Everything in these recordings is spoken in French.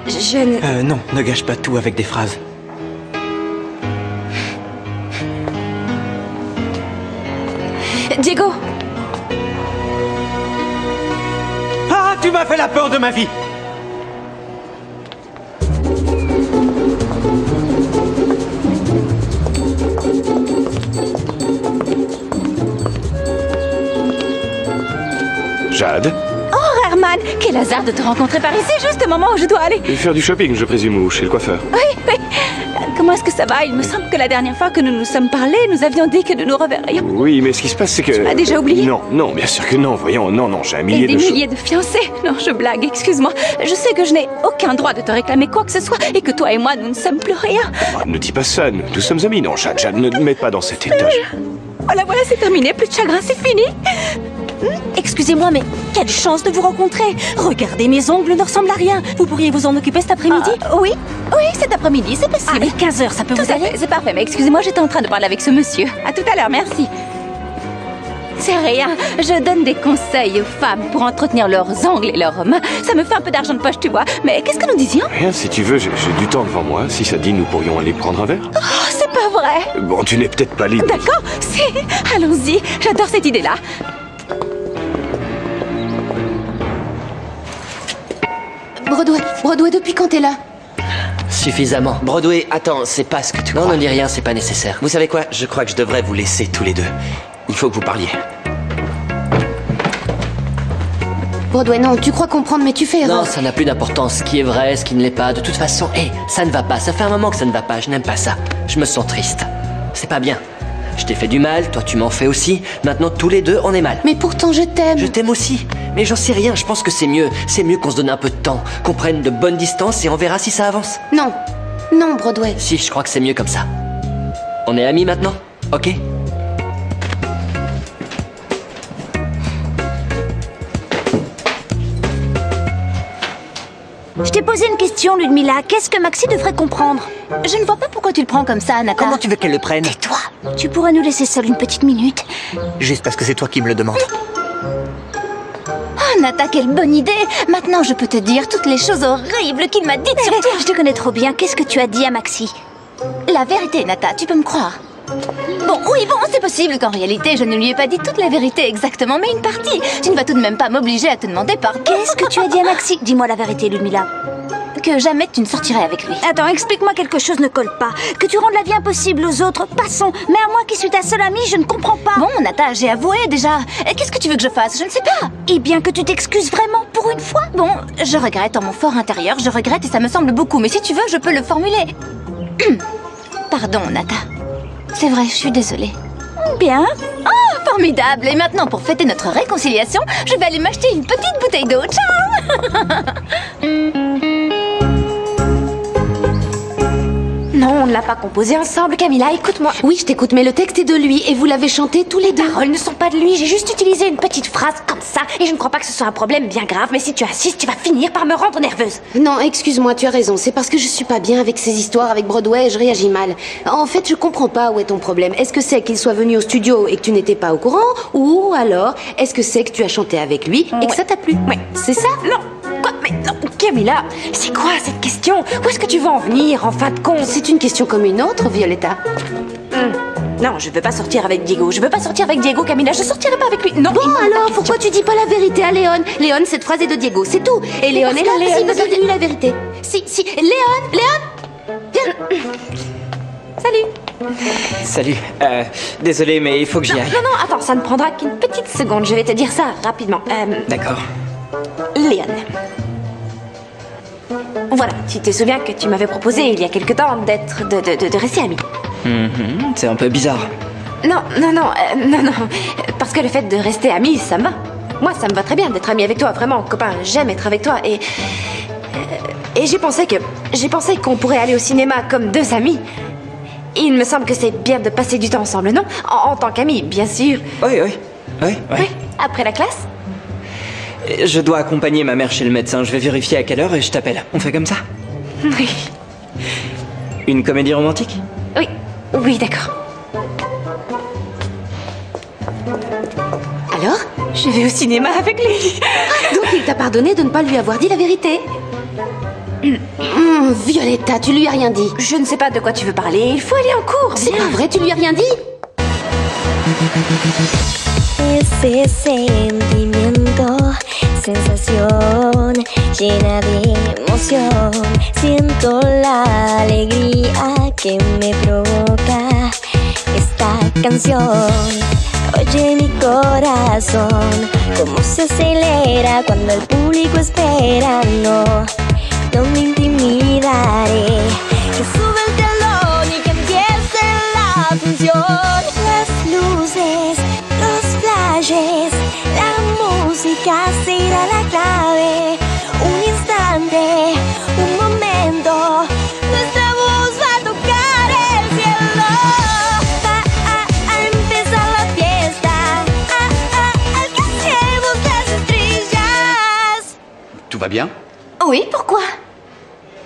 je ne... Non, ne gâche pas tout avec des phrases. Diego! Ah, tu m'as fait la peur de ma vie! Jade? Oh, Herman! Quel hasard de te rencontrer par ici, juste au moment où je dois aller! Et faire du shopping, je présume, ou chez le coiffeur. Oui. Comment est-ce que ça va? Il me semble que la dernière fois que nous nous sommes parlé, nous avions dit que nous nous reverrions. Oui, mais ce qui se passe, c'est que... Tu m'as déjà oublié? Non, bien sûr que non. Voyons, non, j'ai un millier Et des de milliers de fiancés. Non, je blague, excuse-moi. Je sais que je n'ai aucun droit de te réclamer quoi que ce soit et que toi et moi, nous ne sommes plus rien. Ah, ne dis pas ça, nous sommes amis. Non, Jade, ne te mets pas dans cet état. Voilà, c'est terminé. Plus de chagrin, c'est fini. Excusez-moi, mais quelle chance de vous rencontrer. Regardez, mes ongles ne ressemblent à rien. Vous pourriez vous en occuper cet après-midi? Oui, cet après-midi, c'est possible. À 15h, ça peut vous aller? C'est parfait, mais excusez-moi, j'étais en train de parler avec ce monsieur. À tout à l'heure, merci. C'est rien, je donne des conseils aux femmes pour entretenir leurs ongles et leurs mains. Ça me fait un peu d'argent de poche, tu vois. Mais qu'est-ce que nous disions? Rien, si tu veux, j'ai du temps devant moi. Si ça dit, nous pourrions aller prendre un verre. Oh, c'est pas vrai. Bon, tu n'es peut-être pas libre. D'accord, si. Allons-y, j'adore cette idée-là. Broadway, depuis quand t'es là? Suffisamment. Broadway, attends, c'est pas ce que tu crois. Non, ne dis rien, c'est pas nécessaire. Vous savez quoi? Je crois que je devrais vous laisser tous les deux. Il faut que vous parliez. Broadway, non, tu crois comprendre, mais tu fais erreur. Non, ça n'a plus d'importance. Ce qui est vrai, ce qui ne l'est pas. De toute façon, ça ne va pas. Ça fait un moment que ça ne va pas. Je n'aime pas ça. Je me sens triste. C'est pas bien. Je t'ai fait du mal, toi tu m'en fais aussi. Maintenant, tous les deux, on est mal. Mais pourtant, je t'aime. Je t'aime aussi. Mais j'en sais rien, je pense que c'est mieux. C'est mieux qu'on se donne un peu de temps, qu'on prenne de bonnes distances et on verra si ça avance. Non, Broadway. Si, je crois que c'est mieux comme ça. On est amis maintenant? Ok? Je t'ai posé une question, Ludmilla. Qu'est-ce que Maxi devrait comprendre? Je ne vois pas pourquoi tu le prends comme ça, Anata. Comment tu veux qu'elle le prenne? Tais-toi. Tu pourrais nous laisser seuls une petite minute? Juste parce que c'est toi qui me le demandes. Oh, Nata, quelle bonne idée! Maintenant, je peux te dire toutes les choses horribles qu'il m'a dites sur toi. Je te connais trop bien. Qu'est-ce que tu as dit à Maxi? La vérité, Nata, tu peux me croire. Bon, c'est possible qu'en réalité, je ne lui ai pas dit toute la vérité exactement, mais une partie. Tu ne vas tout de même pas m'obliger à te demander pardon. Qu'est-ce que tu as dit à Maxi? Dis-moi la vérité, Ludmilla. Que jamais tu ne sortirais avec lui. Attends, explique-moi, quelque chose ne colle pas. Que tu rendes la vie impossible aux autres, passons. Mais à moi qui suis ta seule amie, je ne comprends pas. Bon, Nata, j'ai avoué déjà. Qu'est-ce que tu veux que je fasse? Je ne sais pas. Eh bien, que tu t'excuses vraiment pour une fois. Bon, je regrette en mon fort intérieur, je regrette et ça me semble beaucoup. Mais si tu veux, je peux le formuler. Pardon, Nata. C'est vrai, je suis désolée. Bien. Oh, formidable. Et maintenant, pour fêter notre réconciliation, je vais aller m'acheter une petite bouteille d'eau. Ciao. Non, on ne l'a pas composé ensemble, Camilla, écoute-moi. Oui, je t'écoute, mais le texte est de lui et vous l'avez chanté tous les deux. Les paroles ne sont pas de lui, j'ai juste utilisé une petite phrase comme ça et je ne crois pas que ce soit un problème bien grave, mais si tu insistes, tu vas finir par me rendre nerveuse. Non, excuse-moi, tu as raison, c'est parce que je suis pas bien avec ces histoires avec Broadway et je réagis mal. En fait, je comprends pas où est ton problème. Est-ce que c'est qu'il soit venu au studio et que tu n'étais pas au courant? Ou alors, est-ce que c'est que tu as chanté avec lui et que ça t'a plu? Oui. C'est ça? Non. Quoi? Mais non, Camilla, c'est quoi cette question? Où est-ce que tu veux en venir, en fin de compte? C'est une question comme une autre, Violetta. Non, je veux pas sortir avec Diego. Je veux pas sortir avec Diego, Camilla. Je sortirai pas avec lui. Non. Bon, alors, pourquoi tu dis pas la vérité à Léon? Léon, cette phrase est de Diego, c'est tout. Et Léon est là, vas-y, dis-lui la vérité. Si, Léon, viens. Salut. Salut. Désolé, mais il faut que j'y aille. Non, attends, ça ne prendra qu'une petite seconde. Je vais te dire ça rapidement. D'accord. Léon. Voilà, tu te souviens que tu m'avais proposé il y a quelque temps de rester amis. C'est un peu bizarre. Non. Parce que le fait de rester amis, ça me va. Moi, ça me va très bien d'être amie avec toi. Vraiment, copain, j'aime être avec toi. Et j'ai pensé qu'on pourrait aller au cinéma comme deux amis. Il me semble que c'est bien de passer du temps ensemble, non? En tant qu'amis, bien sûr. Oui. Après la classe? Je dois accompagner ma mère chez le médecin. Je vais vérifier à quelle heure et je t'appelle. On fait comme ça? Oui. Une comédie romantique? Oui, d'accord. Alors? Je vais au cinéma avec lui. Donc il t'a pardonné de ne pas lui avoir dit la vérité? Violetta, tu lui as rien dit. Je ne sais pas de quoi tu veux parler. Il faut aller en cours. C'est pas vrai, tu lui as rien dit? Ese sentimiento, sensación llena de emoción. Siento la alegría que me provoca esta canción. Oye mi corazón, cómo se acelera cuando el público espera. No me intimidaré. Que sube el telón y que empiece la función. Las luces, los flashes, la música será la clave. Un instante, un momento, nuestra voz va a tocar el cielo. Va a empezar la fiesta. Alcancemos las estrellas. Tout va bien? Oui, pourquoi?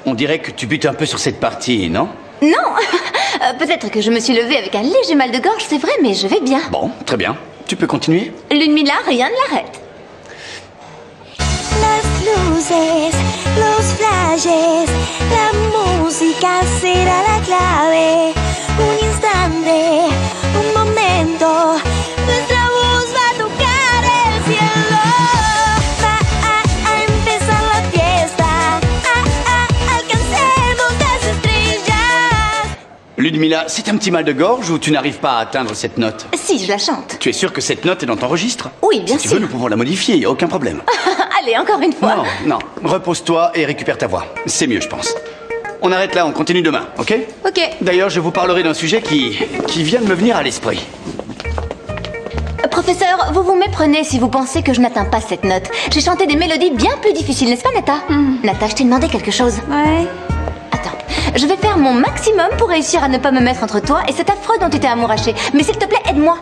On dirait que tu butes un peu sur cette partie, non? Non. Peut-être que je me suis levée avec un léger mal de gorge, c'est vrai, mais je vais bien. Bon, très bien. Tu peux continuer? Ludmilla, rien ne l'arrête. Las luces, los flashes, la música será la clave. Un instante, un momento, nuestra voz va a tocar el cielo. Va a empezar la fiesta. Alcancemos las estrellas. Ludmilla, c'est un petit mal de gorge ou tu n'arrives pas à atteindre cette note? Si, je la chante. Tu es sûr que cette note est dans ton registre? Oui, bien Si tu sûr. veux, nous pouvons la modifier, y a aucun problème. Allez, encore une fois. Non, non. Repose-toi et récupère ta voix. C'est mieux, je pense. On arrête là, on continue demain, ok? Ok. D'ailleurs, je vous parlerai d'un sujet qui vient de me venir à l'esprit. Professeur, vous vous méprenez si vous pensez que je n'atteins pas cette note. J'ai chanté des mélodies bien plus difficiles, n'est-ce pas, Nata? Nata, je t'ai demandé quelque chose. Ouais. Attends, je vais faire mon maximum pour réussir à ne pas me mettre entre toi et cet affreux dont tu t'es amouraché. Mais s'il te plaît, aide-moi.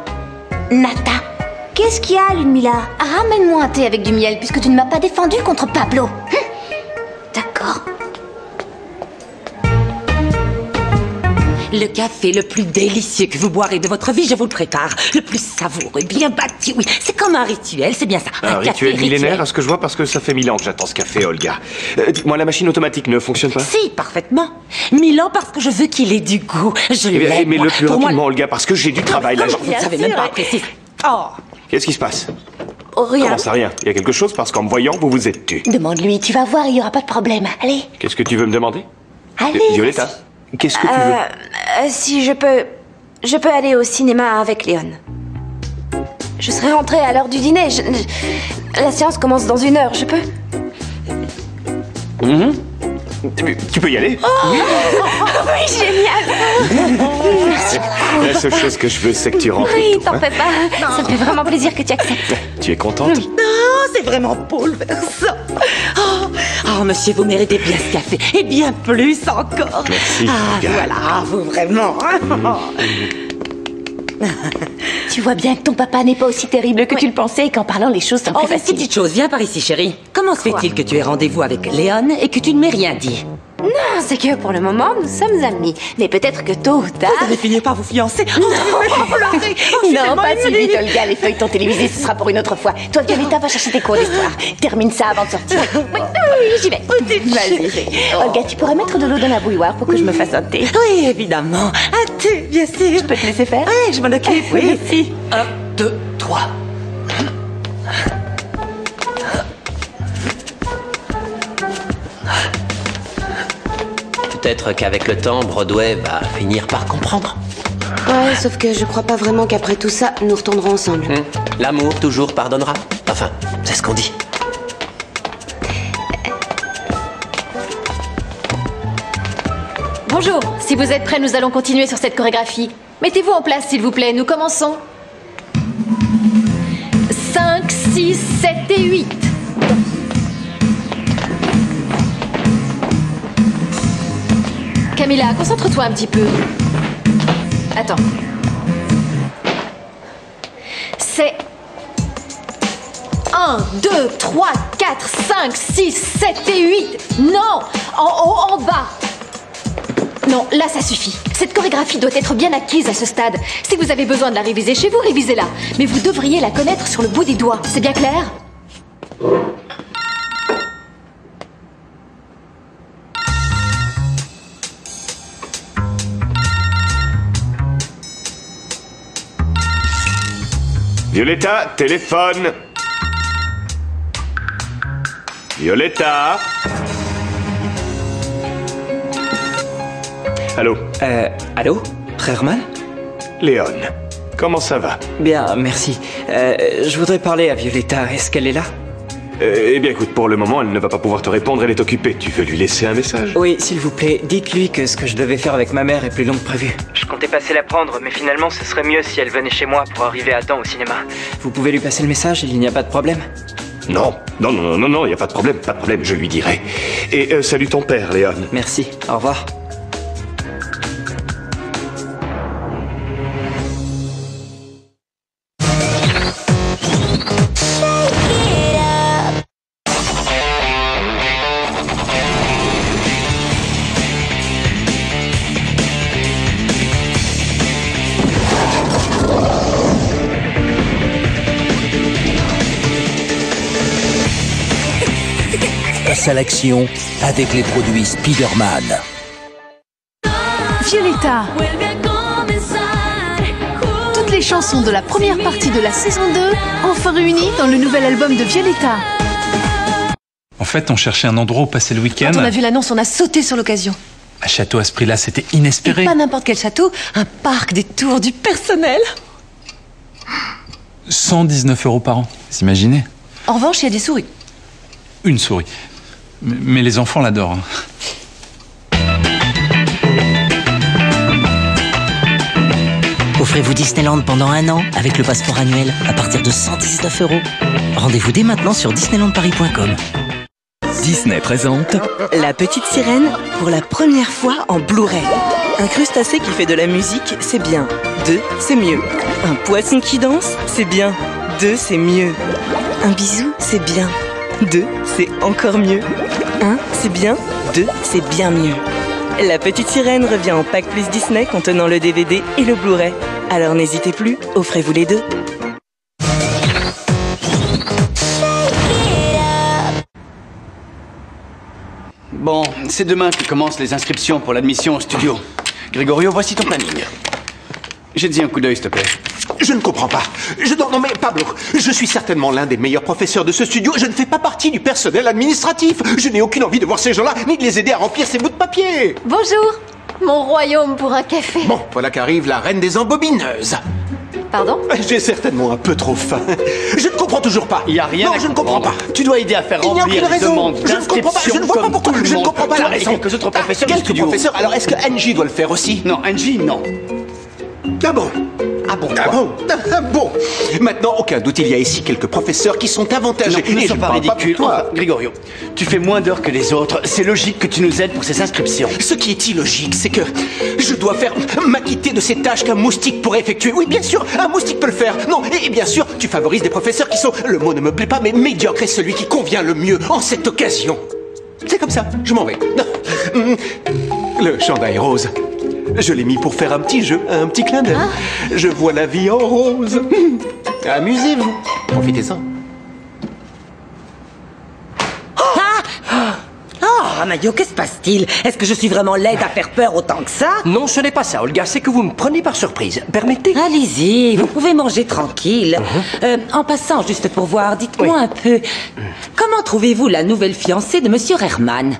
Nata, Qu'est-ce qu'il y a, Ludmilla? ramène-moi un thé avec du miel puisque tu ne m'as pas défendu contre Pablo. D'accord. Le café le plus délicieux que vous boirez de votre vie, je vous le prépare. Le plus savoureux, bien bâti, oui. C'est comme un rituel, c'est bien ça. Un café rituel millénaire, à ce que je vois, parce que ça fait 1000 ans que j'attends ce café, Olga. Dites-moi, la machine automatique ne fonctionne pas? Si, parfaitement. 1000 ans parce que je veux qu'il ait du goût. Je l'aime. Mais moi. le plus Pour moi, rapidement, Olga, parce que j'ai du travail là. Vous ne savez même pas apprécier. Oh, Qu'est-ce qui se passe? Rien. Comment ça, rien? Il y a quelque chose parce qu'en me voyant, vous vous êtes tu. Demande-lui, tu vas voir, il n'y aura pas de problème. Allez, Qu'est-ce que tu veux me demander? allez. Violetta, qu'est-ce que tu veux? Si je peux aller au cinéma avec Léon. Je serai rentrée à l'heure du dîner. La séance commence dans 1 heure, je peux? Tu peux y aller? Oui, génial. La seule chose que je veux, c'est que tu rentres. Oui, et tout, t'en hein. fais pas. Ça me fait vraiment plaisir que tu acceptes. Tu es contente? c'est vraiment bouleversant. Oh, monsieur, vous méritez bien ce café. Et bien plus encore. Merci, Ah, Olga. voilà, vous vraiment. Tu vois bien que ton papa n'est pas aussi terrible que tu le pensais et qu'en parlant, les choses sont Oh, plus mais faciles. petite chose, viens par ici, chérie. Comment se fait-il que tu aies rendez-vous avec Léon et que tu ne m'aies rien dit? Non, c'est que pour le moment, nous sommes amis. Mais peut-être que tôt ou tard... Vous allez finir par vous fiancer. Oh, pleurer. Non, pas si vite, Olga. Les feuilletons télévisés, ce sera pour une autre fois. Toi, Violetta, va chercher tes cours d'histoire. Termine ça avant de sortir. Oui, j'y vais. Vas-y. Olga, tu pourrais mettre de l'eau dans la bouilloire pour que je me fasse un thé. Oui, évidemment. Un thé, bien sûr. Je peux te laisser faire? Oui, je m'en occupe, oui, si. 1, 2, 3. Peut-être qu'avec le temps, Broadway va finir par comprendre. Ouais, sauf que je crois pas vraiment qu'après tout ça, nous retournerons ensemble. L'amour toujours pardonnera. Enfin, c'est ce qu'on dit. Bonjour, si vous êtes prêts, nous allons continuer sur cette chorégraphie. Mettez-vous en place, s'il vous plaît, nous commençons. 5, 6, 7 et 8. Camilla, concentre-toi un petit peu. Attends. C'est 1, 2, 3, 4, 5, 6, 7 et 8. Non! En haut, en bas. Non, là ça suffit. Cette chorégraphie doit être bien acquise à ce stade. Si vous avez besoin de la réviser chez vous, révisez-la. Mais vous devriez la connaître sur le bout des doigts. C'est bien clair? Violetta, téléphone. Violetta. Allô? Allô? Herman? Léon, comment ça va? Bien, merci. Je voudrais parler à Violetta. Est-ce qu'elle est là? Eh bien, écoute, pour le moment, elle ne va pas pouvoir te répondre, elle est occupée. Tu veux lui laisser un message? Oui, s'il vous plaît, dites-lui que ce que je devais faire avec ma mère est plus long que prévu. Je comptais passer la prendre, mais finalement, ce serait mieux si elle venait chez moi pour arriver à temps au cinéma. Vous pouvez lui passer le message, il n'y a pas de problème? Non, il n'y a pas de problème, je lui dirai. Et salut ton père, Léon. Merci, au revoir. À l'action avec les produits Spider-Man. Violetta. Toutes les chansons de la première partie de la saison 2, enfin réunies dans le nouvel album de Violetta. En fait, on cherchait un endroit où passer le week-end. Quand on a vu l'annonce, on a sauté sur l'occasion. Un château à ce prix-là, c'était inespéré. Et pas n'importe quel château, un parc, des tours, du personnel. 119 € par an, vous imaginez? En revanche, il y a des souris. Une souris. Mais les enfants l'adorent. Offrez-vous Disneyland pendant 1 an avec le passeport annuel à partir de 119 €. Rendez-vous dès maintenant sur disneylandparis.com. Disney présente La Petite Sirène pour la première fois en Blu-ray. Un crustacé qui fait de la musique, c'est bien. 2, c'est mieux. Un poisson qui danse, c'est bien. 2, c'est mieux. Un bisou, c'est bien. 2, c'est encore mieux. 1, c'est bien. 2, c'est bien mieux. La Petite Sirène revient en pack plus Disney contenant le DVD et le Blu-ray. Alors n'hésitez plus, offrez-vous les deux. Bon, c'est demain que commencent les inscriptions pour l'admission au studio. Gregorio, voici ton planning. Jette-y un coup d'œil, s'il te plaît. Je ne comprends pas. Non mais Pablo, je suis certainement l'un des meilleurs professeurs de ce studio. Je ne fais pas partie du personnel administratif. Je n'ai aucune envie de voir ces gens-là, ni de les aider à remplir ces bouts de papier. Bonjour. Mon royaume pour un café. Bon, voilà qu'arrive la reine des embobineuses. Pardon? J'ai certainement un peu trop faim. Je ne comprends toujours pas. Il n'y a rien non, à je ne comprends pas. Tu dois aider à faire Il n'y a remplir aucune les raison. demandes Je ne comprends pas. Je ne vois pas pourquoi. Je ne comprends pas la raison. Quelques autres professeurs du Quelques studio. professeurs. Alors, est-ce que Angie doit le faire aussi? Non, Angie, non. Ah bon? Ah bon? Ah bon? Ah bon? Maintenant, aucun doute, il y a ici quelques professeurs qui sont avantagés. Non, ne Et sois je pas parle ridicule. pour toi. Enfin, Gregorio, tu fais moins d'heures que les autres. C'est logique que tu nous aides pour ces inscriptions. Ce qui est illogique, c'est que je dois faire m'acquitter de ces tâches qu'un moustique pourrait effectuer. Oui, bien sûr, un moustique peut le faire. Non, et bien sûr, tu favorises des professeurs qui sont, le mot ne me plaît pas, mais médiocre est celui qui convient le mieux en cette occasion. C'est comme ça, je m'en vais. Le chandail rose. Je l'ai mis pour faire un petit jeu, un petit clin d'œil. Je vois la vie en rose. Amusez-vous. Profitez-en. Ramayo, que se passe-t-il? Est-ce que je suis vraiment laide à faire peur autant que ça? Non, ce n'est pas ça, Olga, c'est que vous me prenez par surprise. Permettez? Allez-y, vous pouvez manger tranquille. En passant, juste pour voir, dites-moi un peu, comment trouvez-vous la nouvelle fiancée de Monsieur Herman?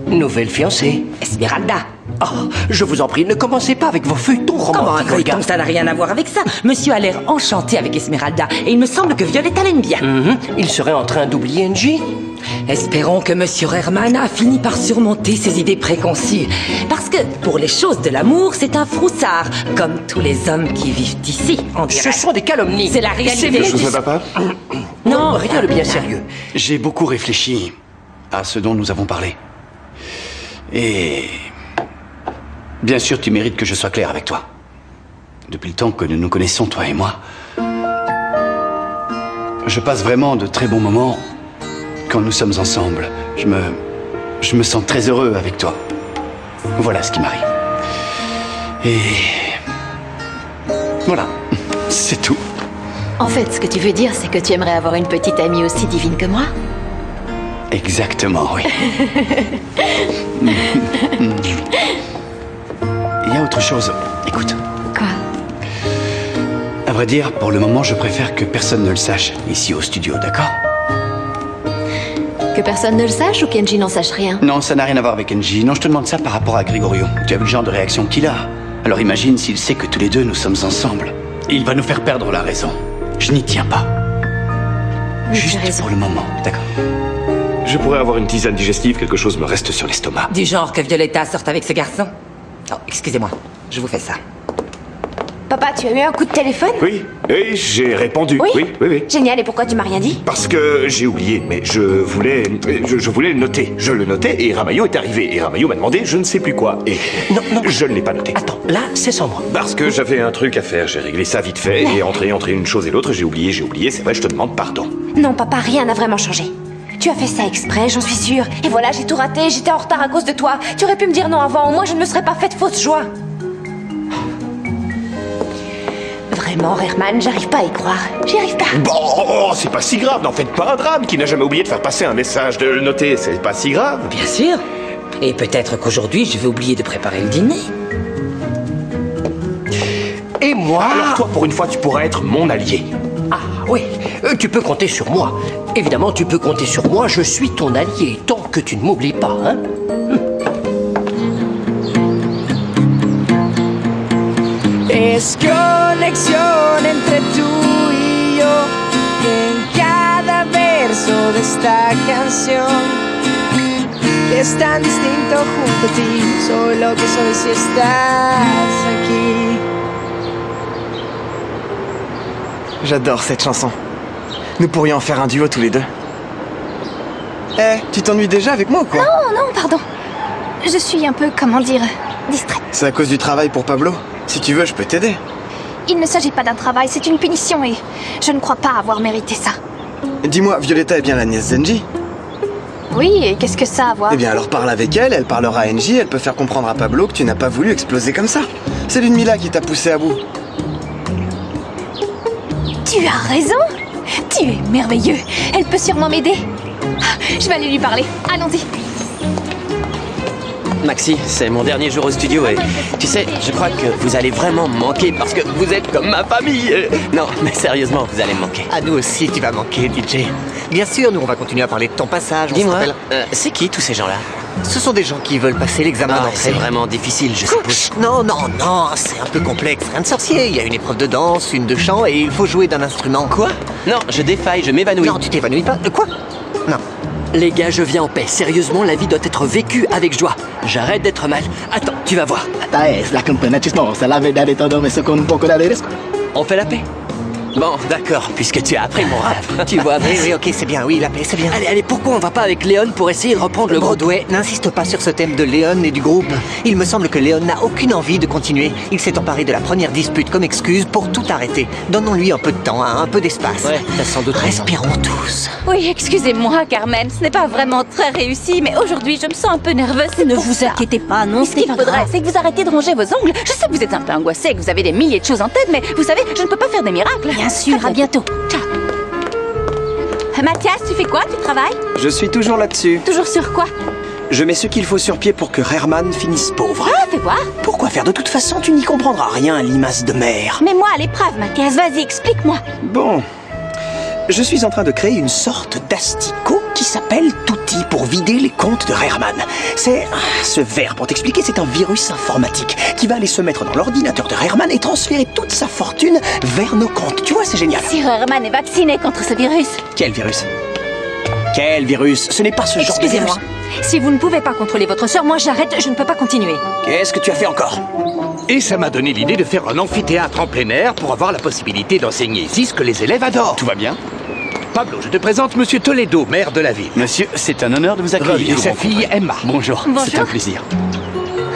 Nouvelle fiancée? Esmeralda. Oh, je vous en prie, ne commencez pas avec vos feuilletons romantiques. Comment un feuilleton? Ça n'a rien à voir avec ça. Monsieur a l'air enchanté avec Esmeralda et il me semble que Violetta l'aime bien. Il serait en train d'oublier Angie? Espérons que Monsieur Herman a fini par surmonter ses idées préconçues. Parce que, pour les choses de l'amour, c'est un froussard, comme tous les hommes qui vivent ici, on dirait. Ce sont des calomnies. C'est la réalité. Quelque chose ne va pas? Non, rien de bien sérieux. J'ai beaucoup réfléchi à ce dont nous avons parlé. Et... bien sûr, tu mérites que je sois clair avec toi. Depuis le temps que nous nous connaissons, toi et moi, je passe vraiment de très bons moments quand nous sommes ensemble. Je me sens très heureux avec toi. Voilà ce qui m'arrive. Et... voilà, c'est tout. En fait, ce que tu veux dire, c'est que tu aimerais avoir une petite amie aussi divine que moi? Exactement, oui. Il y a autre chose. Écoute. Quoi? vrai dire, pour le moment, je préfère que personne ne le sache ici au studio, d'accord? Que personne ne le sache ou qu'Enji n'en sache rien? Non, ça n'a rien à voir avec Enji. Non, je te demande ça par rapport à Gregorio. Tu as vu le genre de réaction qu'il a. Alors imagine s'il sait que tous les deux nous sommes ensemble. Il va nous faire perdre la raison. Je n'y tiens pas. Oui, juste pour le moment, d'accord? Je pourrais avoir une tisane digestive, quelque chose me reste sur l'estomac. Du genre que Violetta sorte avec ce garçon. Oh, excusez-moi, je vous fais ça. Papa, tu as eu un coup de téléphone? Oui, j'ai répondu. Oui? Oui. Génial, et pourquoi tu m'as rien dit? Parce que j'ai oublié, mais je voulais le noter. Je le notais et Ramayo est arrivé. Et Ramayo m'a demandé je ne sais plus quoi. Et non, je ne l'ai pas noté. Attends, là, c'est sans moi. Parce que j'avais un truc à faire. J'ai réglé ça vite fait. Et entre une chose et l'autre, j'ai oublié. C'est vrai, je te demande pardon. Non, papa, rien n'a vraiment changé. Tu as fait ça exprès, j'en suis sûre. Et voilà, j'ai tout raté, j'étais en retard à cause de toi. Tu aurais pu me dire non avant, au moins je ne me serais pas faite fausse joie. Vraiment, Herman, j'arrive pas à y croire. J'y arrive pas. Bon, c'est pas si grave, n'en faites pas un drame. Qui n'a jamais oublié de faire passer un message, de le noter, c'est pas si grave. Bien sûr. Et peut-être qu'aujourd'hui, je vais oublier de préparer le dîner. Et moi... Alors toi, pour une fois, tu pourras être mon allié. Ah oui, tu peux compter sur moi. Évidemment, tu peux compter sur moi, je suis ton allié, tant que tu ne m'oublies pas, hein. Es conexión entre tú y yo, en cada verso de esta canción. Es tan distinto junto a ti, soy lo que soy si estás aquí. J'adore cette chanson. Nous pourrions en faire un duo tous les deux. Tu t'ennuies déjà avec moi ou quoi? Non, pardon. Je suis un peu, comment dire, distraite. C'est à cause du travail pour Pablo? Si tu veux, je peux t'aider. Il ne s'agit pas d'un travail, c'est une punition et je ne crois pas avoir mérité ça. Dis-moi, Violetta est bien la nièce d'Enji? Oui, et qu'est-ce que ça a à voir? Eh bien alors parle avec elle, elle parlera à Enji, elle peut faire comprendre à Pablo que tu n'as pas voulu exploser comme ça. C'est Ludmilla qui t'a poussé à bout. Tu as raison. Tu es merveilleux. Elle peut sûrement m'aider. Je vais aller lui parler. Allons-y. Maxi, c'est mon dernier jour au studio et tu sais, je crois que vous allez vraiment me manquer parce que vous êtes comme ma famille. Non, mais sérieusement, vous allez me manquer. À nous aussi, tu vas manquer, DJ. Bien sûr, nous, on va continuer à parler de ton passage. Dis-moi, c'est qui tous ces gens-là? Ce sont des gens qui veulent passer l'examen d'entrée. C'est vraiment difficile, je suppose. Non, c'est un peu complexe. Rien de sorcier. Il y a une épreuve de danse, une de chant et il faut jouer d'un instrument. Quoi? Non, je défaille, je m'évanouis. Non, tu t'évanouis pas. Quoi? Non. Les gars, je viens en paix. Sérieusement, la vie doit être vécue avec joie. J'arrête d'être mal. Attends, tu vas voir. On fait la paix? Bon, d'accord, puisque tu as appris mon rap. Tu vois, oui, ok, c'est bien, oui, la paix, c'est bien. Allez, pourquoi on va pas avec Léon pour essayer de reprendre le groupe? Broadway, n'insiste pas sur ce thème de Léon et du groupe. Il me semble que Léon n'a aucune envie de continuer. Il s'est emparé de la première dispute comme excuse pour tout arrêter. Donnons-lui un peu de temps, un peu d'espace. Ouais, t'as sans doute. Respirons tous. Oui, excusez-moi, Carmen. Ce n'est pas vraiment très réussi, mais aujourd'hui, je me sens un peu nerveuse. Ne vous inquiétez pas, non, ce qu'il faudrait, c'est que vous arrêtez de ronger vos ongles. Je sais que vous êtes un peu angoissé, que vous avez des milliers de choses en tête, mais vous savez, je ne peux pas faire des miracles. Bien sûr, à bientôt. Ciao. Mathias, tu fais quoi? Tu travailles? Je suis toujours là-dessus. Toujours sur quoi? Je mets ce qu'il faut sur pied pour que Herman finisse pauvre. Ah, fais voir. Pourquoi faire? De toute façon, tu n'y comprendras rien, limace de mer. Mets-moi à l'épreuve, Mathias. Vas-y, explique-moi. Bon. Je suis en train de créer une sorte d'asticot qui s'appelle Tutti pour vider les comptes de Herman. C'est... Ce verre, pour t'expliquer, c'est un virus informatique qui va aller se mettre dans l'ordinateur de Herman et transférer toute sa fortune vers nos comptes. Tu vois, c'est génial. Si Herman est vacciné contre ce virus. Quel virus? Quel virus? Ce n'est pas ce genre de virus. Excusez-moi. Si vous ne pouvez pas contrôler votre sœur, moi j'arrête, je ne peux pas continuer. Qu'est-ce que tu as fait encore? Et ça m'a donné l'idée de faire un amphithéâtre en plein air pour avoir la possibilité d'enseigner ici ce que les élèves adorent. Tout va bien? Pablo, je te présente Monsieur Toledo, maire de la ville. Monsieur, c'est un honneur de vous accueillir. Et sa fille Emma. Bonjour, c'est un plaisir.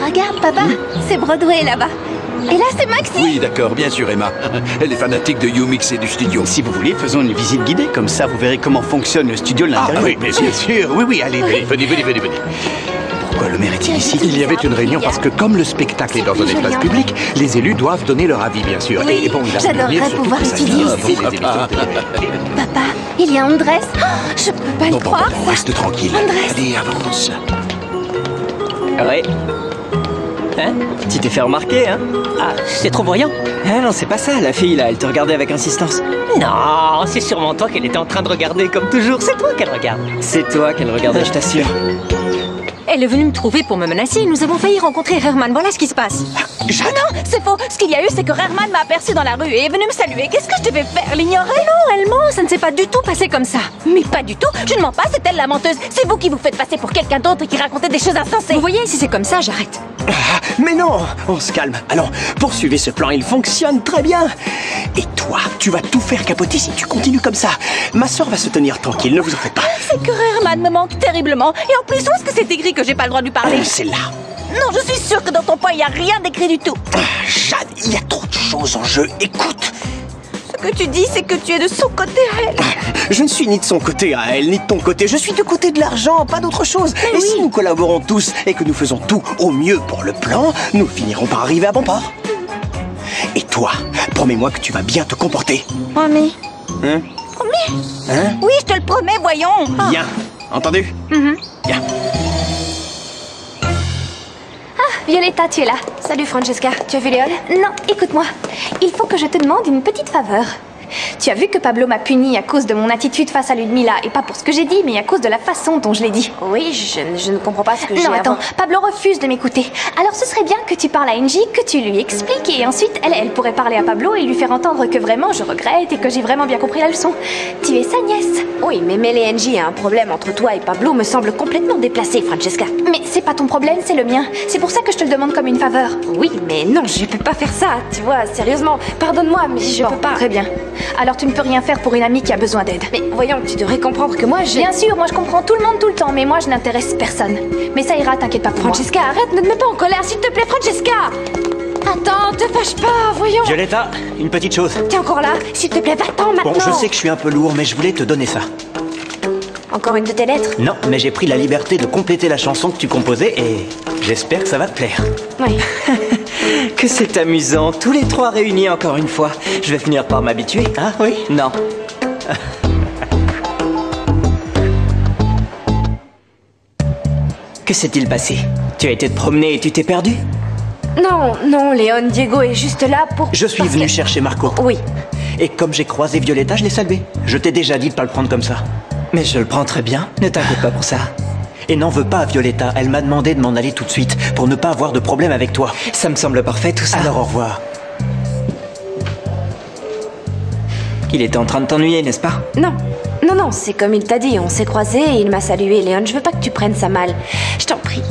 Regarde, papa, c'est Broadway là-bas. Et là, c'est Maxi. Oui, d'accord, bien sûr, Emma. Elle est fanatique de U-Mix et du studio. Si vous voulez, faisons une visite guidée, comme ça vous verrez comment fonctionne le studio de l'intérieur. Ah oui, bien sûr, oui, allez, venez. Pourquoi le maire est-il ici? Il y avait une réunion parce que comme le spectacle est dans un espace public, les élus doivent donner leur avis, bien sûr. Oui, et bon, j'adorerais pouvoir étudier ici. Papa, il y a Andrés. Oh, je peux pas le croire. Bon, reste tranquille. Andrés. Allez, avance. Ouais. Hein? Tu t'es fait remarquer, hein? Ah, c'est trop voyant. Ah non, c'est pas ça, la fille là, elle te regardait avec insistance. Non, c'est sûrement toi qu'elle était en train de regarder comme toujours. C'est toi qu'elle regarde. C'est toi qu'elle regardait, je t'assure. Elle est venue me trouver pour me menacer. Nous avons failli rencontrer Herman. Voilà ce qui se passe. Non, c'est faux. Ce qu'il y a eu, c'est que Herman m'a aperçu dans la rue et est venu me saluer. Qu'est-ce que je devais faire? L'ignorer? Non, elle ment. Ça ne s'est pas du tout passé comme ça. Mais pas du tout. Je ne mens pas, c'est elle la menteuse. C'est vous qui vous faites passer pour quelqu'un d'autre et qui racontait des choses insensées. Vous voyez, si c'est comme ça, j'arrête. Mais non, on se calme. Alors, poursuivez ce plan, il fonctionne très bien. Et toi, tu vas tout faire capoter si tu continues comme ça. Ma sœur va se tenir tranquille, ne vous en faites pas. C'est que Herman me manque terriblement. Et en plus, où est-ce que c'est écrit que j'ai pas le droit de lui parler? C'est là. Non, je suis sûre que dans ton point, il n'y a rien d'écrit du tout. Jade, il y a trop de choses en jeu. Écoute. Ce que tu dis, c'est que tu es de son côté à elle. Je ne suis ni de son côté à elle, ni de ton côté. Je suis du côté de l'argent, pas d'autre chose. Et si nous collaborons tous et que nous faisons tout au mieux pour le plan, nous finirons par arriver à bon port. Et toi, promets-moi que tu vas bien te comporter. Promis. Hein? Promis? Hein? Oui, je te le promets, voyons. Bien. Entendu? Bien. Violetta, tu es là. Salut Francesca, tu as vu Léon? Non, écoute-moi. Il faut que je te demande une petite faveur. Tu as vu que Pablo m'a puni à cause de mon attitude face à Ludmilla, et pas pour ce que j'ai dit, mais à cause de la façon dont je l'ai dit. Oui, je ne comprends pas ce que j'ai. Non, attends, Pablo refuse de m'écouter. Alors ce serait bien que tu parles à Angie, que tu lui expliques, et ensuite elle pourrait parler à Pablo et lui faire entendre que vraiment je regrette et que j'ai vraiment bien compris la leçon. Tu es sa nièce. Oui, mais mêler Angie à un problème entre toi et Pablo me semble complètement déplacé, Francesca. Mais c'est pas ton problème, c'est le mien. C'est pour ça que je te le demande comme une faveur. Oui, mais non, je peux pas faire ça, tu vois, sérieusement. Pardonne-moi, mais je peux pas. Très bien. Alors tu ne peux rien faire pour une amie qui a besoin d'aide. Mais voyons, tu devrais comprendre que moi je... Bien sûr, moi je comprends tout le monde tout le temps, mais moi je n'intéresse personne. Mais ça ira, t'inquiète pas pour Francesca, moi. Arrête, ne te mets pas en colère, s'il te plaît, Francesca. Attends, te fâche pas, voyons. Violetta, une petite chose. T'es encore là? S'il te plaît, va-t'en maintenant. Bon, je sais que je suis un peu lourd, mais je voulais te donner ça. Encore une de tes lettres? Non, mais j'ai pris la liberté de compléter la chanson que tu composais et j'espère que ça va te plaire. Oui. Que c'est amusant, tous les trois réunis encore une fois. Je vais finir par m'habituer. Ah oui? Non. Que s'est-il passé? Tu as été te promener et tu t'es perdu? Non, Léon, Diego est juste là pour... Je suis venu chercher Marco. Oui. Et comme j'ai croisé Violetta, je l'ai salué. Je t'ai déjà dit de pas le prendre comme ça. Mais je le prends très bien, ne t'inquiète pas pour ça. Et n'en veux pas à Violetta, elle m'a demandé de m'en aller tout de suite, pour ne pas avoir de problème avec toi. Ça me semble parfait tout ça. Alors au revoir. Il était en train de t'ennuyer, n'est-ce pas? Non, c'est comme il t'a dit, on s'est croisés et il m'a salué, Léon, je veux pas que tu prennes ça mal. Je t'en prie.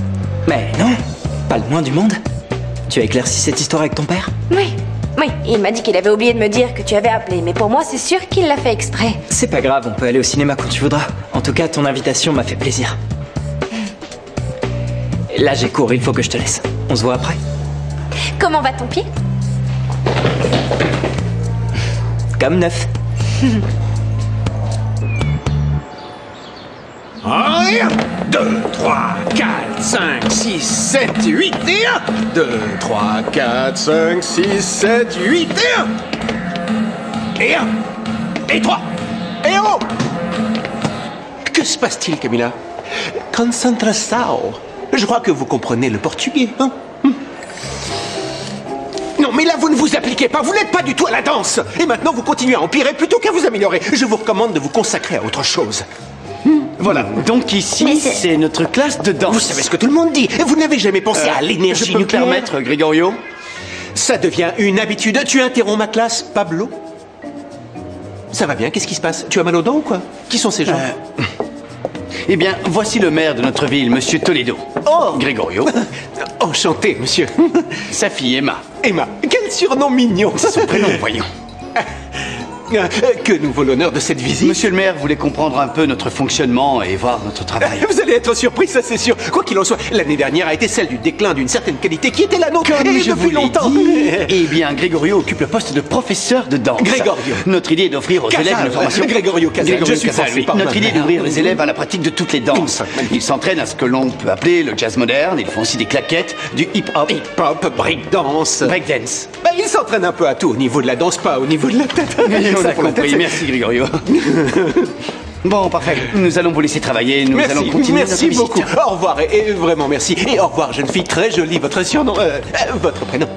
Mais non, pas le moins du monde. Tu as éclairci cette histoire avec ton père? Oui, il m'a dit qu'il avait oublié de me dire que tu avais appelé, mais pour moi c'est sûr qu'il l'a fait exprès. C'est pas grave, on peut aller au cinéma quand tu voudras. En tout cas, ton invitation m'a fait plaisir. Là j'ai cours, il faut que je te laisse. On se voit après. Comment va ton pied? Comme neuf. 1, 2, 3, 4, 5, 6, 7, 8 et 1. 2, 3, 4, 5, 6, 7, 8 et 1. Et 1. Et 3. Et 1. Que se passe-t-il, Camilla? Concentração. Je crois que vous comprenez le portugais, hein? Non, mais là, vous ne vous appliquez pas. Vous n'êtes pas du tout à la danse. Et maintenant, vous continuez à empirer plutôt qu'à vous améliorer. Je vous recommande de vous consacrer à autre chose. Voilà, donc ici, c'est notre classe de danse. Vous savez ce que tout le monde dit. Vous n'avez jamais pensé à l'énergie nucléaire. Je peux me permettre, Gregorio? Ça devient une habitude. Tu interromps ma classe, Pablo? Ça va bien, qu'est-ce qui se passe? Tu as mal aux dents ou quoi? Qui sont ces gens? Eh bien, voici le maire de notre ville, Monsieur Toledo. Oh, Gregorio. Enchanté, monsieur. Sa fille, Emma. Emma, quel surnom mignon. C'est son prénom, voyons. Que nous vaut l'honneur de cette visite? Monsieur le maire voulait comprendre un peu notre fonctionnement et voir notre travail. Vous allez être surpris, ça c'est sûr. Quoi qu'il en soit, l'année dernière a été celle du déclin d'une certaine qualité qui était la nôtre et depuis longtemps. Eh bien, Gregorio occupe le poste de professeur de danse. Gregorio. Notre idée est d'offrir aux élèves une formation... Gregorio Casal, je suis forcé. Notre idée est d'ouvrir les élèves à la pratique de toutes les danses. Ils s'entraînent à ce que l'on peut appeler le jazz moderne. Ils font aussi des claquettes, du hip-hop. Hip-hop, breakdance. Breakdance. Ils s'entraînent un peu à tout au niveau de la danse, pas au niveau de la tête. Ça a compris, merci Gregorio. Bon, parfait. Nous allons vous laisser travailler. Nous allons continuer Merci notre beaucoup. visite. Au revoir, et vraiment merci. Et au revoir, jeune fille très jolie. Votre surnom, votre prénom.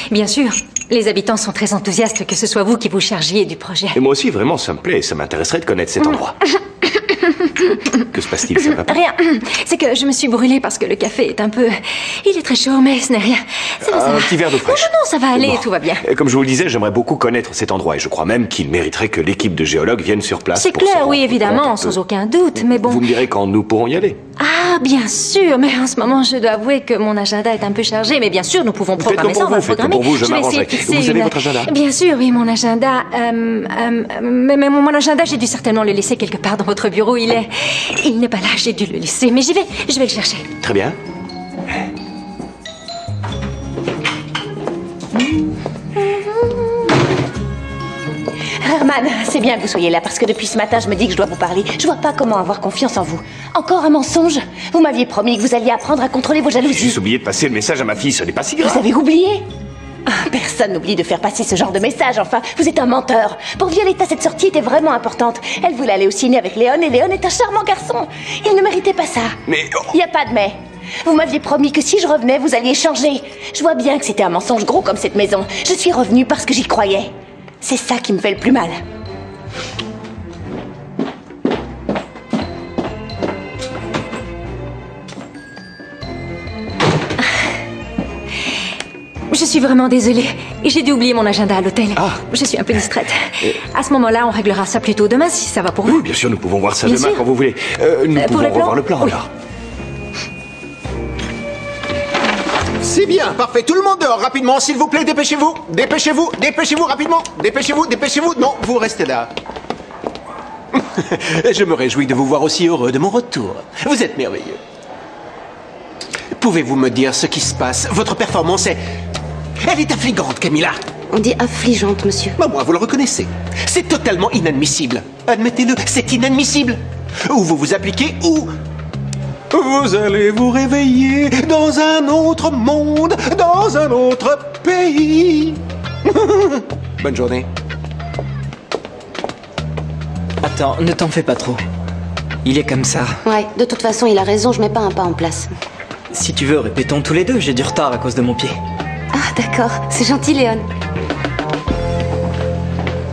Bien sûr, les habitants sont très enthousiastes que ce soit vous qui vous chargiez du projet. Et moi aussi, vraiment, ça me plaît. Ça m'intéresserait de connaître cet endroit. Que se passe-t-il? Ça va pas? Rien. C'est que je me suis brûlée parce que le café est un peu... Il est très chaud, mais ce n'est rien. Ça va, ça Un va. petit verre d'eau fraîche. Non, ça va aller, Bon. tout va bien. Et comme je vous le disais, j'aimerais beaucoup connaître cet endroit. Et je crois même qu'il mériterait que l'équipe de géologues vienne sur place. C'est pour se clair, rendre oui, évidemment, compte sans aucun doute, mais bon... Vous me direz quand nous pourrons y aller. Ah, bien sûr, mais en ce moment, je dois avouer que mon agenda est un peu chargé, mais bien sûr, nous pouvons programmer ça, on va le faites-le programmer. pour vous, je vais m'arrangerai. essayer de fixer Vous avez une- votre agenda? Bien sûr, oui, mon agenda... mais mon agenda, j'ai dû certainement le laisser quelque part dans votre bureau, il n'est pas là, j'ai dû le laisser, mais je vais le chercher. Très bien. Herman, c'est bien que vous soyez là parce que depuis ce matin, je me dis que je dois vous parler. Je vois pas comment avoir confiance en vous. Encore un mensonge? Vous m'aviez promis que vous alliez apprendre à contrôler vos J'ai jalousies. juste oublié de passer le message à ma fille, ce n'est pas si grave. Vous avez oublié? Ah, personne n'oublie de faire passer ce genre de message, enfin. Vous êtes un menteur. Pour Violetta, cette sortie était vraiment importante. Elle voulait aller au ciné avec Léon et Léon est un charmant garçon. Il ne méritait pas ça. Mais... Il n'y a pas de mais. Vous m'aviez promis que si je revenais, vous alliez changer. Je vois bien que c'était un mensonge gros comme cette maison. Je suis revenue parce que j'y croyais. C'est ça qui me fait le plus mal. Je suis vraiment désolée. J'ai dû oublier mon agenda à l'hôtel. Je suis un peu distraite. À ce moment-là, on réglera ça plus tôt demain, si ça va pour vous. Oui, bien sûr, nous pouvons voir ça Bien demain sûr. quand vous voulez. Nous pour pouvons le plan? revoir le plan, Oui. alors. C'est bien, parfait. Tout le monde dehors, rapidement, s'il vous plaît, dépêchez-vous. Dépêchez-vous, dépêchez-vous, rapidement. Dépêchez-vous, dépêchez-vous. Non, vous restez là. Je me réjouis de vous voir aussi heureux de mon retour. Vous êtes merveilleux. Pouvez-vous me dire ce qui se passe? Votre performance est... Elle est affligante, Camilla. On dit affligeante, monsieur. Bah, moi, vous le reconnaissez. C'est totalement inadmissible. Admettez-le, c'est inadmissible. Ou vous vous appliquez, ou... Vous allez vous réveiller dans un autre monde, dans un autre pays. Bonne journée. Attends, ne t'en fais pas trop. Il est comme ça. Ouais, de toute façon, il a raison, je mets pas un pas en place. Si tu veux, répétons tous les deux, j'ai du retard à cause de mon pied. Ah, d'accord. C'est gentil, Léon.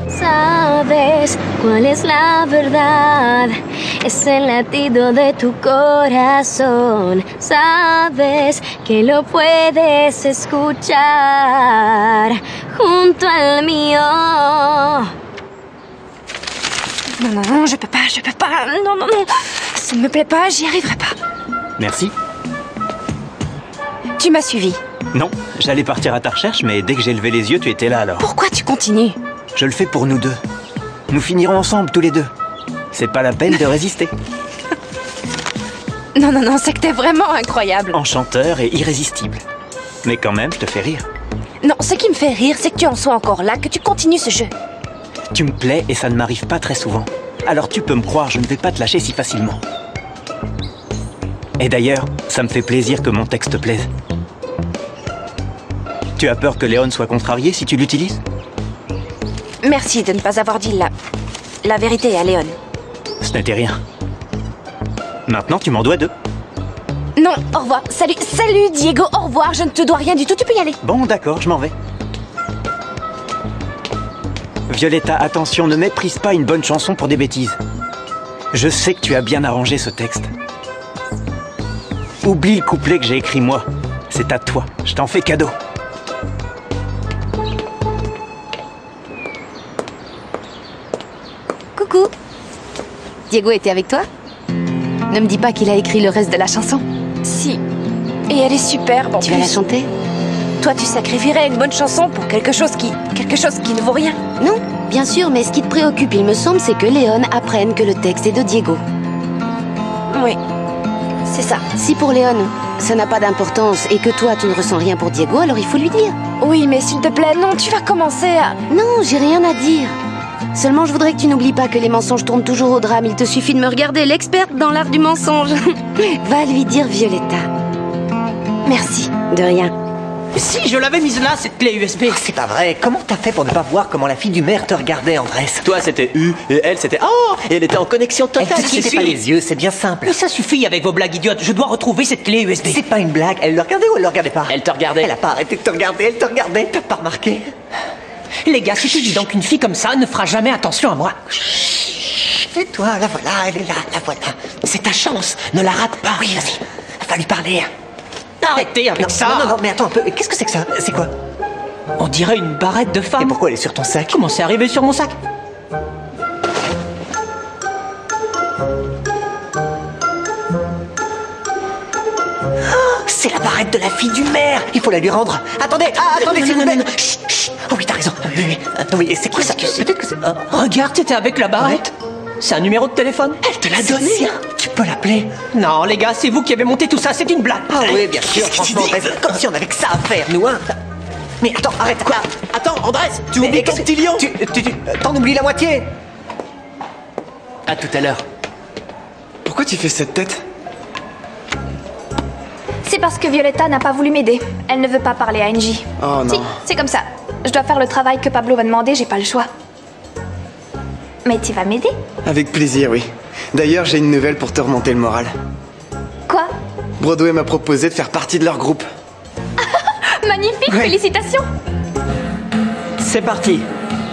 Sabes cuál es la verdad, es el latido de tu corazón. Sabes que lo puedes escuchar junto al mío. Non, non, non, je peux pas. Non, non, non. Ça ne me plaît pas, j'y arriverai pas. Merci. Tu m'as suivi. Non, j'allais partir à ta recherche, mais dès que j'ai levé les yeux, tu étais là alors. Pourquoi tu continues? Je le fais pour nous deux. Nous finirons ensemble tous les deux. C'est pas la peine de résister. Non, non, non, c'est que t'es vraiment incroyable. Enchanteur et irrésistible. Mais quand même, je te fais rire. Non, ce qui me fait rire, c'est que tu en sois encore là, que tu continues ce jeu. Tu me plais et ça ne m'arrive pas très souvent. Alors tu peux me croire, je ne vais pas te lâcher si facilement. Et d'ailleurs, ça me fait plaisir que mon texte te plaise. Tu as peur que Léon soit contrarié si tu l'utilises? Merci de ne pas avoir dit la vérité à Léon. Ce n'était rien. Maintenant, tu m'en dois deux. Non, au revoir. Salut, Diego, au revoir. Je ne te dois rien du tout, tu peux y aller. Bon, d'accord, je m'en vais. Violetta, attention, ne méprise pas une bonne chanson pour des bêtises. Je sais que tu as bien arrangé ce texte. Oublie le couplet que j'ai écrit moi. C'est à toi, je t'en fais cadeau. Coucou. Diego était avec toi? Ne me dis pas qu'il a écrit le reste de la chanson. Si. Et elle est superbe en Tu plus. vas la chanter? Toi, tu sacrifierais une bonne chanson pour quelque chose qui ne vaut rien. Non, bien sûr, mais ce qui te préoccupe, il me semble, c'est que Léon apprenne que le texte est de Diego. Oui, c'est ça. Si pour Léon, ça n'a pas d'importance et que toi, tu ne ressens rien pour Diego, alors il faut lui dire. Oui, mais s'il te plaît, non, tu vas commencer à... Non, j'ai rien à dire. Seulement, je voudrais que tu n'oublies pas que les mensonges tournent toujours au drame. Il te suffit de me regarder, l'experte dans l'art du mensonge. Va lui dire, Violetta. Merci. De rien. Si, je l'avais mise là, cette clé USB. Oh, c'est pas vrai. Comment t'as fait pour ne pas voir comment la fille du maire te regardait, Andrés? Toi, c'était U, et elle, c'était Oh, et elle était en connexion totale. Elle te quittait pas les yeux, c'est bien simple. Mais ça suffit avec vos blagues idiotes. Je dois retrouver cette clé USB. C'est pas une blague. Elle le regardait ou elle le regardait pas? Elle te regardait. Elle a pas arrêté de te regarder, elle te regardait. T'as pas remarqué? Les gars, c'est évident qu'une fille comme ça ne fera jamais attention à moi. Et toi, la voilà, elle est là, la voilà. C'est ta chance, ne la rate pas. Oui, vas-y, va lui parler. Arrêtez avec ça. Non, mais attends un peu. Qu'est-ce que c'est que ça? C'est quoi? On dirait une barrette de femme. Et pourquoi elle est sur ton sac? Comment c'est arrivé sur mon sac? C'est la barrette de la fille du maire. Il faut la lui rendre. Attendez, attendez, c'est une belle. Chut, chut. Oh oui, t'as raison. Oui, c'est quoi ça? Peut-être que c'est... Regarde, t'étais avec la barrette. C'est un numéro de téléphone. Elle te l'a donné. Tu peux l'appeler. Non, les gars, c'est vous qui avez monté tout ça. C'est une blague. Ah oui, bien sûr. Franchement, comme si on avait que ça à faire, nous, hein. Mais attends, arrête. Quoi? Attends, Andrés, tu oublies Castillon. T'en oublies la moitié. À tout à l'heure. Pourquoi tu fais cette tête? C'est parce que Violetta n'a pas voulu m'aider. Elle ne veut pas parler à Angie. Oh non. Si, c'est comme ça. Je dois faire le travail que Pablo va demander, j'ai pas le choix. Mais tu vas m'aider? Avec plaisir, oui. D'ailleurs, j'ai une nouvelle pour te remonter le moral. Quoi? Broadway m'a proposé de faire partie de leur groupe. Magnifique, félicitations! C'est parti.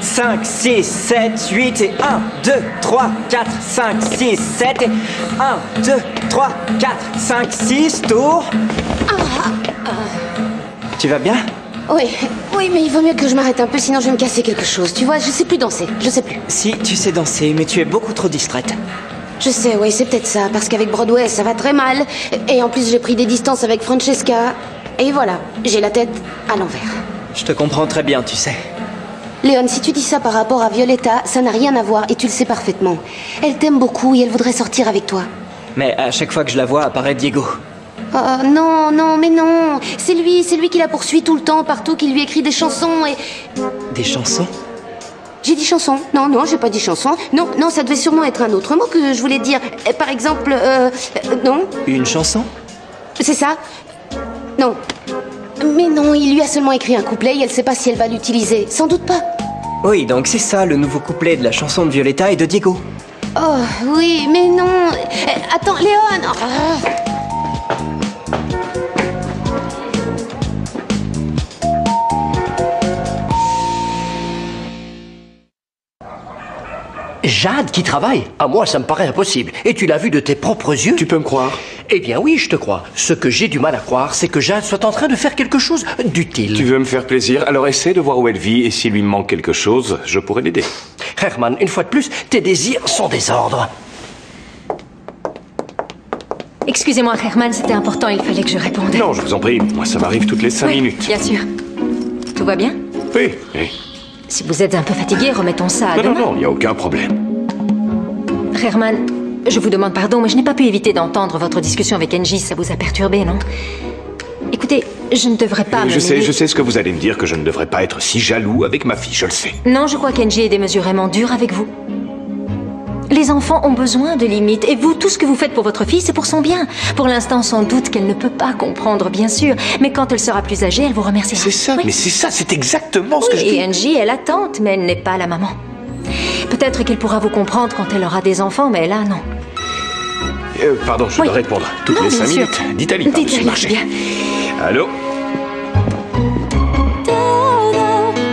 5, 6, 7, 8 et 1, 2, 3, 4, 5, 6, 7 et 1, 2, 3, 4, 5, 6, tour. Tu vas bien? Oui, mais il vaut mieux que je m'arrête un peu, sinon je vais me casser quelque chose. Tu vois, je sais plus danser, je sais plus. Si, tu sais danser, mais tu es beaucoup trop distraite. Je sais, oui, c'est peut-être ça, parce qu'avec Broadway, ça va très mal. Et en plus, j'ai pris des distances avec Francesca. Et voilà, j'ai la tête à l'envers. Je te comprends très bien, tu sais. Léon, si tu dis ça par rapport à Violetta, ça n'a rien à voir et tu le sais parfaitement. Elle t'aime beaucoup et elle voudrait sortir avec toi. Mais à chaque fois que je la vois, apparaît Diego. Oh, non, mais non. C'est lui qui la poursuit tout le temps, partout, qui lui écrit des chansons et... Des chansons? J'ai dit chanson. Non, j'ai pas dit chanson. Non, ça devait sûrement être un autre mot que je voulais dire. Par exemple, non. Une chanson? C'est ça. Non. Mais non, il lui a seulement écrit un couplet et elle sait pas si elle va l'utiliser. Sans doute pas. Oui, donc c'est ça, le nouveau couplet de la chanson de Violetta et de Diego. Oh, oui, mais non. Attends, Léon. Jade qui travaille? À moi, ça me paraît impossible. Et tu l'as vu de tes propres yeux? Tu peux me croire? Eh bien oui, je te crois. Ce que j'ai du mal à croire, c'est que Jade soit en train de faire quelque chose d'utile. Tu veux me faire plaisir? Alors essaie de voir où elle vit et s'il lui manque quelque chose, je pourrais l'aider. Herman, une fois de plus, tes désirs sont des ordres. Excusez-moi, Herman, c'était important, il fallait que je réponde. Non, je vous en prie. Moi, ça m'arrive toutes les 5 minutes. Bien sûr. Tout va bien? Oui. Si vous êtes un peu fatigué, remettons ça à demain. Non, il n'y a aucun problème. Herman, je vous demande pardon, mais je n'ai pas pu éviter d'entendre votre discussion avec Angie. Ça vous a perturbé, non? Écoutez, je ne devrais pas Je sais ce que vous allez me dire, que je ne devrais pas être si jaloux avec ma fille, je le sais. Non, je crois qu'Angie est démesurément dure avec vous. Les enfants ont besoin de limites, et vous, tout ce que vous faites pour votre fille, c'est pour son bien. Pour l'instant, sans doute qu'elle ne peut pas comprendre, bien sûr, mais quand elle sera plus âgée, elle vous remerciera. C'est ça, mais c'est ça, c'est exactement ce que je dis. Et Angie est la tante, mais elle n'est pas la maman. Peut-être qu'elle pourra vous comprendre quand elle aura des enfants, mais là, non. Pardon, je dois répondre. Toutes les 5 minutes. D'Italie, par-dessus le marché. Allô?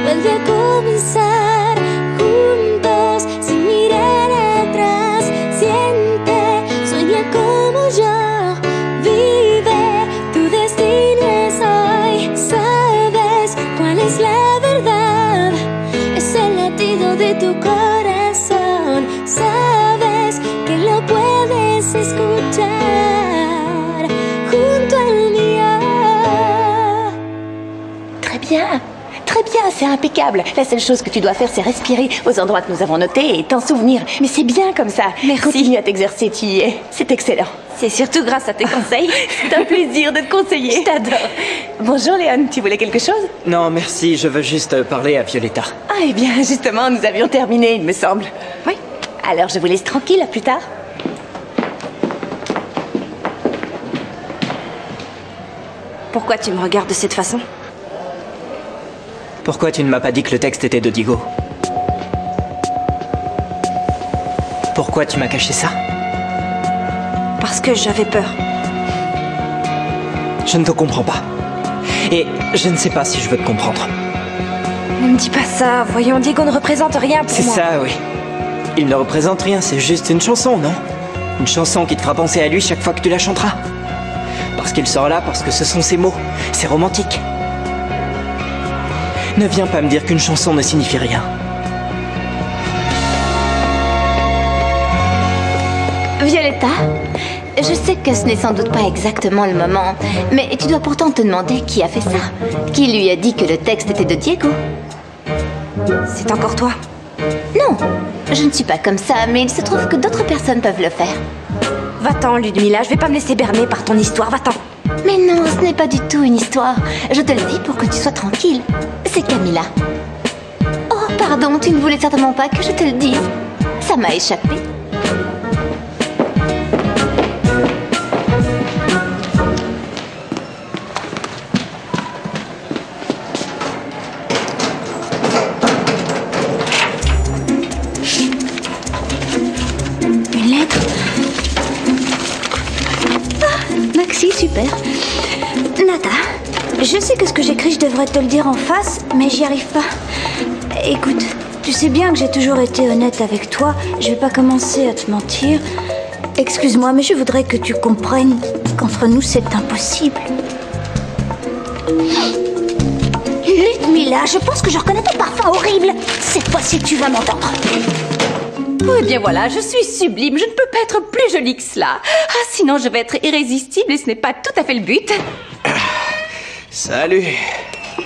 Vuelve a comenzar juntos sin mirar atrás. Siente, sueña como yo. Vive, tu destino es hoy. Sabes cuál es la verdad. Es el latido de tu corazón. Sabes que lo puedes escuchar junto al mío. Très bien, c'est impeccable. La seule chose que tu dois faire, c'est respirer aux endroits que nous avons notés et t'en souvenir. Mais c'est bien comme ça. Merci. Continue à t'exercer, tu y es. C'est excellent. C'est surtout grâce à tes conseils. C'est un plaisir de te conseiller. Je t'adore. Bonjour Léon, tu voulais quelque chose? Non, merci, je veux juste parler à Violetta. Ah, eh bien, justement, nous avions terminé, il me semble. Oui. Alors, je vous laisse tranquille, à plus tard. Pourquoi tu me regardes de cette façon? Pourquoi tu ne m'as pas dit que le texte était de Diego? Pourquoi tu m'as caché ça? Parce que j'avais peur. Je ne te comprends pas. Et je ne sais pas si je veux te comprendre. Ne me dis pas ça. Voyons, Diego ne représente rien pour moi. C'est ça, oui. Il ne représente rien, c'est juste une chanson, non? Une chanson qui te fera penser à lui chaque fois que tu la chanteras. Parce qu'il sera là, parce que ce sont ses mots. C'est romantique. Ne viens pas me dire qu'une chanson ne signifie rien. Violetta, je sais que ce n'est sans doute pas exactement le moment, mais tu dois pourtant te demander qui a fait ça. Qui lui a dit que le texte était de Diego? C'est encore toi? Non, je ne suis pas comme ça, mais il se trouve que d'autres personnes peuvent le faire. Va-t'en, Ludmilla, je vais pas me laisser berner par ton histoire, va-t'en. Mais non, ce n'est pas du tout une histoire. Je te le dis pour que tu sois tranquille. C'est Camilla. Oh, pardon, tu ne voulais certainement pas que je te le dise. Ça m'a échappé. Une lettre. Ah, Maxi, super. Nada, je sais que ce que j'écris, je devrais te le dire en face, mais j'y arrive pas. Écoute, tu sais bien que j'ai toujours été honnête avec toi. Je vais pas commencer à te mentir. Excuse-moi, mais je voudrais que tu comprennes qu'entre nous, c'est impossible. Ludmilla, je pense que je reconnais ton parfum horrible. Cette fois-ci, tu vas m'entendre. Eh bien voilà, je suis sublime. Je ne peux pas être plus jolie que cela. Ah, sinon je vais être irrésistible et ce n'est pas tout à fait le but. Salut.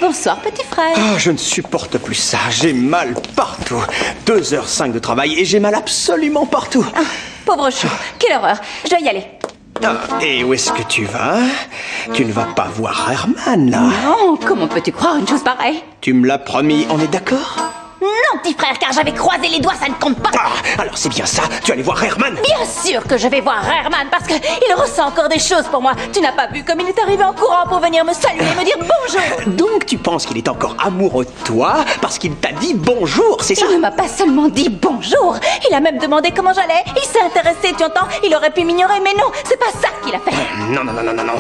Bonsoir, petit frère. Ah, je ne supporte plus ça. J'ai mal partout. 2h05 de travail et j'ai mal absolument partout. Ah, pauvre chou, quelle horreur. Je dois y aller. Ah, et où est-ce que tu vas? Tu ne vas pas voir Herman, là? Non, comment peux-tu croire une chose pareille? Tu me l'as promis, on est d'accord? Non, petit frère, car j'avais croisé les doigts, ça ne compte pas. Ah, alors c'est bien ça. Tu allais voir Herman? Bien sûr que je vais voir Herman, parce qu'il ressent encore des choses pour moi. Tu n'as pas vu comme il est arrivé en courant pour venir me saluer et me dire bonjour. Donc tu penses qu'il est encore amoureux de toi parce qu'il t'a dit bonjour, c'est ça? Il ne m'a pas seulement dit bonjour, il a même demandé comment j'allais. Il s'est intéressé, tu entends? Il aurait pu m'ignorer, mais non, c'est pas ça qu'il a fait. Non,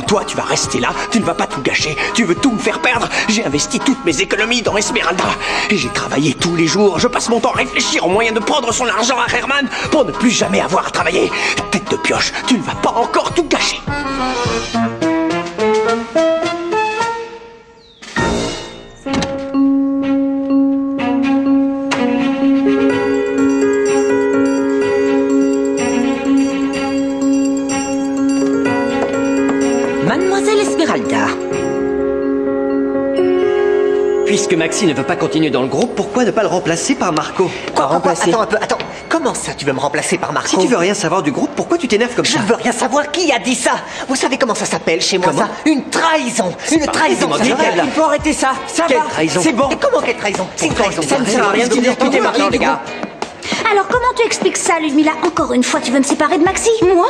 toi tu vas rester là, tu ne vas pas tout gâcher, tu veux tout me faire perdre. J'ai investi toutes mes économies dans Esmeralda et j'ai travaillé tous les jours, je passe mon temps à réfléchir aux moyens de prendre son argent à Herman pour ne plus jamais avoir à travailler. Tête de pioche, tu ne vas pas encore tout gâcher. Mademoiselle Esmeralda. Puisque Maxi ne veut pas continuer dans le groupe, pourquoi ne pas le remplacer par Marco? Attends un peu, attends. Comment ça, tu veux me remplacer par Marco? Si tu veux rien savoir du groupe, pourquoi tu t'énerves comme ça? Je veux rien savoir. Qui a dit ça? Vous savez comment ça s'appelle chez moi, Comment? ça? Une trahison. Une trahison. Il faut arrêter ça. Ça Quelle va. trahison? C'est bon. Et comment quelle trahison? C'est une trahison. Ça ne sert à rien de dire tout est maintenant, les gars. Alors comment tu expliques ça, Ludmilla? Encore une fois, tu veux me séparer de Maxi? Moi?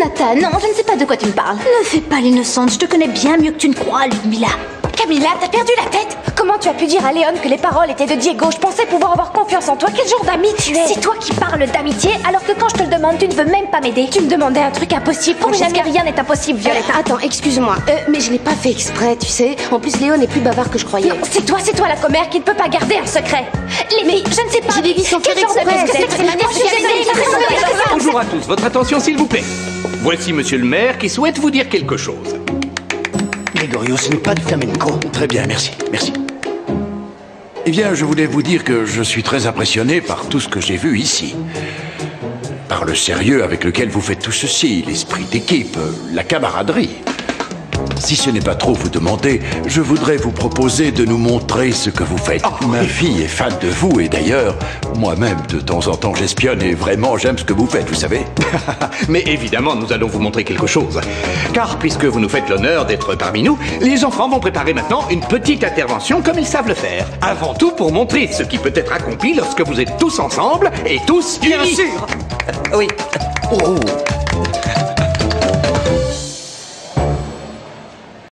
Nata, non, je ne sais pas de quoi tu me parles. Ne fais pas l'innocente, je te connais bien mieux que tu ne crois, Ludmilla. Camilla, t'as perdu la tête? Comment tu as pu dire à Léon que les paroles étaient de Diego? Je pensais pouvoir avoir confiance en toi. Quel genre d'ami tu es? C'est toi qui parles d'amitié, alors que quand je te le demande, tu ne veux même pas m'aider. Tu me demandais un truc impossible. Pour jamais rien n'est impossible, Violetta. Attends, excuse-moi, mais je l'ai pas fait exprès, tu sais. En plus, Léon est plus bavard que je croyais. Non, c'est toi la commère qui ne peut pas garder un secret. Mais je ne sais pas. Je l'ai dit sans faire Quel genre de exprès, qu'est-ce que c'est que ces manières? Je suis désolée. Bonjour à tous, votre attention s'il vous plaît. Voici monsieur le maire qui souhaite vous dire quelque chose. Gregorio, ce n'est pas du flamenco. Très bien, merci. Eh bien, je voulais vous dire que je suis très impressionné par tout ce que j'ai vu ici. Par le sérieux avec lequel vous faites tout ceci, l'esprit d'équipe, la camaraderie. Si ce n'est pas trop vous demander, je voudrais vous proposer de nous montrer ce que vous faites. Ma fille est fan de vous et d'ailleurs, moi-même, de temps en temps, j'espionne et vraiment, j'aime ce que vous faites, vous savez. Mais évidemment, nous allons vous montrer quelque chose. Car puisque vous nous faites l'honneur d'être parmi nous, les enfants vont préparer maintenant une petite intervention comme ils savent le faire. Avant tout pour montrer ce qui peut être accompli lorsque vous êtes tous ensemble et tous unis. Oui. Oh.